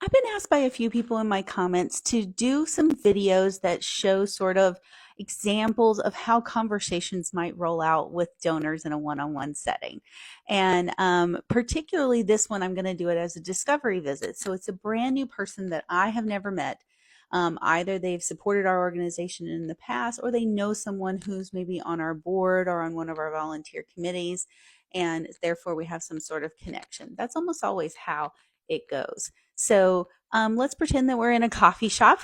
I've been asked by a few people in my comments to do some videos that show sort of examples of how conversations might roll out with donors in a one-on-one setting. And particularly this one, I'm going to do it as a discovery visit. So it's a brand new person that I have never met. Either they've supported our organization in the past or they know someone who's maybe on our board or on one of our volunteer committees. And therefore, we have some sort of connection. That's almost always how it goes. So let's pretend that we're in a coffee shop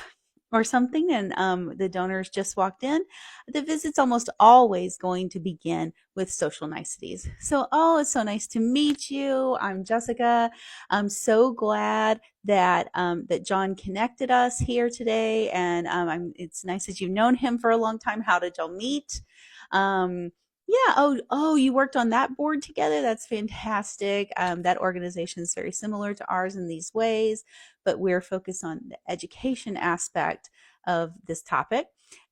or something and the donors just walked in. The visit's almost always going to begin with social niceties. So, oh, it's so nice to meet you. I'm Jessica. I'm so glad that John connected us here today. And it's nice that you've known him for a long time. How did y'all meet? Um, yeah. Oh, you worked on that board together. That's fantastic. That organization is very similar to ours in these ways, but we're focused on the education aspect of this topic.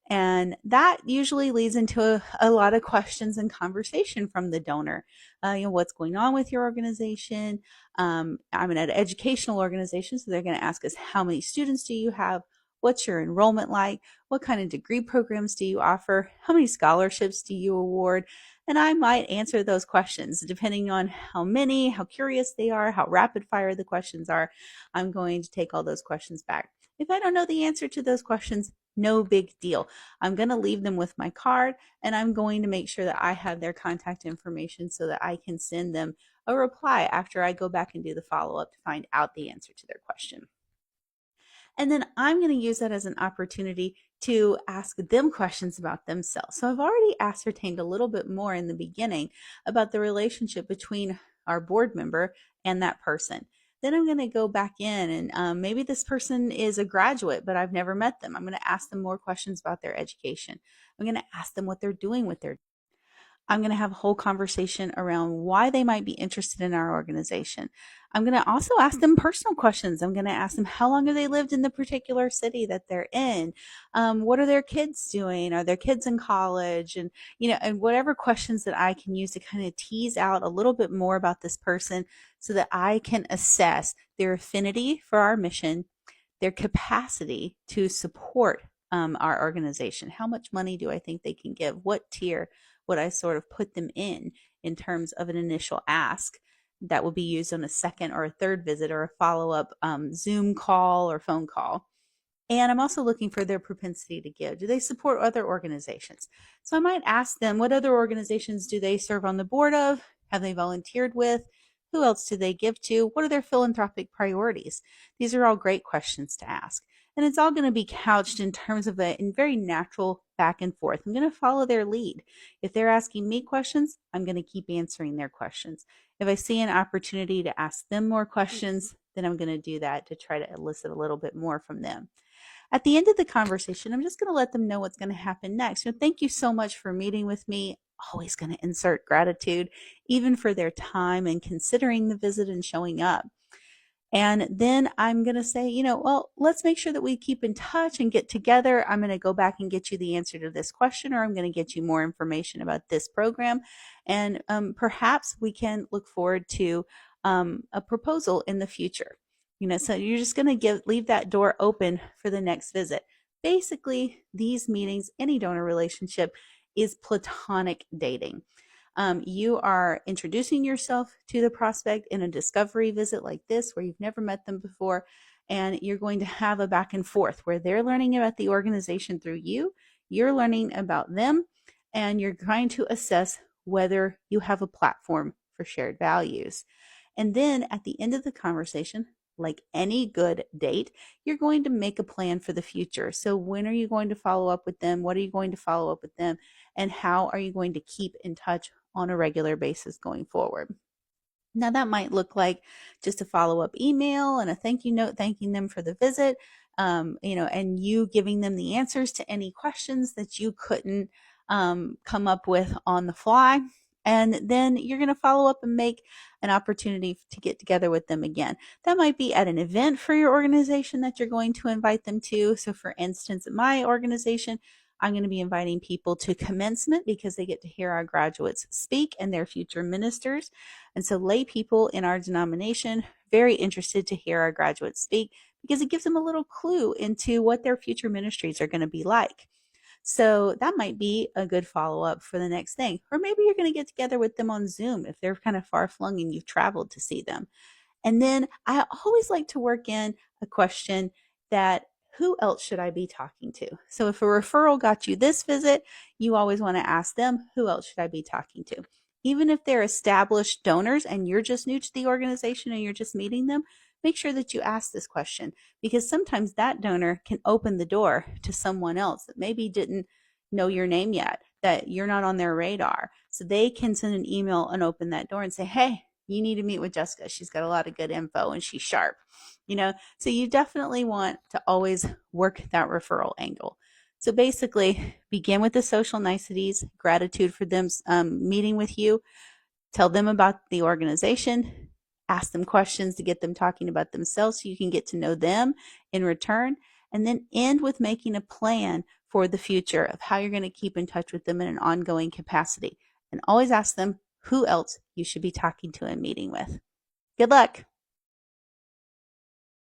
And that usually leads into a lot of questions and conversation from the donor. What's going on with your organization? I'm an educational organization, so they're going to ask us, how many students do you have? What's your enrollment like? What kind of degree programs do you offer? How many scholarships do you award? And I might answer those questions depending on how many, how curious they are, how rapid fire the questions are. I'm going to take all those questions back. If I don't know the answer to those questions, no big deal. I'm going to leave them with my card and I'm going to make sure that I have their contact information so that I can send them a reply after I go back and do the follow-up to find out the answer to their question. And then I'm going to use that as an opportunity to ask them questions about themselves. So I've already ascertained a little bit more in the beginning about the relationship between our board member and that person. Then I'm going to go back in and maybe this person is a graduate, but I've never met them. I'm going to ask them more questions about their education. I'm going to ask them what they're doing with their. I'm going to have a whole conversation around why they might be interested in our organization. I'm going to also ask them personal questions. I'm going to ask them how long have they lived in the particular city that they're in? What are their kids doing? Are their kids in college? And whatever questions that I can use to kind of tease out a little bit more about this person so that I can assess their affinity for our mission, their capacity to support our organization. How much money do I think they can give? What tier would I sort of put them in terms of an initial ask that will be used on a second or a third visit or a follow-up Zoom call or phone call? And I'm also looking for their propensity to give. Do they support other organizations? So I might ask them, what other organizations do they serve on the board of? Have they volunteered with? Who else do they give to? What are their philanthropic priorities? These are all great questions to ask. And it's all going to be couched in terms of a very natural back and forth. I'm going to follow their lead. If they're asking me questions, I'm going to keep answering their questions. If I see an opportunity to ask them more questions, then I'm going to do that to try to elicit a little bit more from them. At the end of the conversation, I'm just going to let them know what's going to happen next. So thank you so much for meeting with me. Always going to insert gratitude, even for their time and considering the visit and showing up. And then I'm going to say, well, let's make sure that we keep in touch and get together. I'm going to go back and get you the answer to this question, or I'm going to get you more information about this program. And perhaps we can look forward to a proposal in the future. So you're just going to leave that door open for the next visit. Basically, these meetings, any donor relationship, is platonic dating. You are introducing yourself to the prospect in a discovery visit like this where you've never met them before, and you're going to have a back and forth where they're learning about the organization through you, you're learning about them, and you're trying to assess whether you have a platform for shared values. And then at the end of the conversation, like any good date, you're going to make a plan for the future. So when are you going to follow up with them? What are you going to follow up with them? And how are you going to keep in touch on a regular basis going forward? Now that might look like just a follow-up email and a thank you note thanking them for the visit, and you giving them the answers to any questions that you couldn't come up with on the fly. And then you're going to follow up and make an opportunity to get together with them again. That might be at an event for your organization that you're going to invite them to. So for instance, at my organization, I'm going to be inviting people to commencement because they get to hear our graduates speak and their future ministers. And so lay people in our denomination very interested to hear our graduates speak because it gives them a little clue into what their future ministries are going to be like. So that might be a good follow up for the next thing. Or maybe you're going to get together with them on Zoom if they're kind of far flung and you've traveled to see them. And then I always like to work in a question that who else should I be talking to? So if a referral got you this visit, you always want to ask them, who else should I be talking to? Even if they're established donors and you're just new to the organization and you're just meeting them, make sure that you ask this question because sometimes that donor can open the door to someone else that maybe didn't know your name yet, that you're not on their radar. So they can send an email and open that door and say, hey, you need to meet with Jessica. She's got a lot of good info and she's sharp, so you definitely want to always work that referral angle. So basically begin with the social niceties, gratitude for them meeting with you, tell them about the organization, ask them questions to get them talking about themselves so you can get to know them in return, and then end with making a plan for the future of how you're going to keep in touch with them in an ongoing capacity. And always ask them who else you should be talking to and meeting with. Good luck.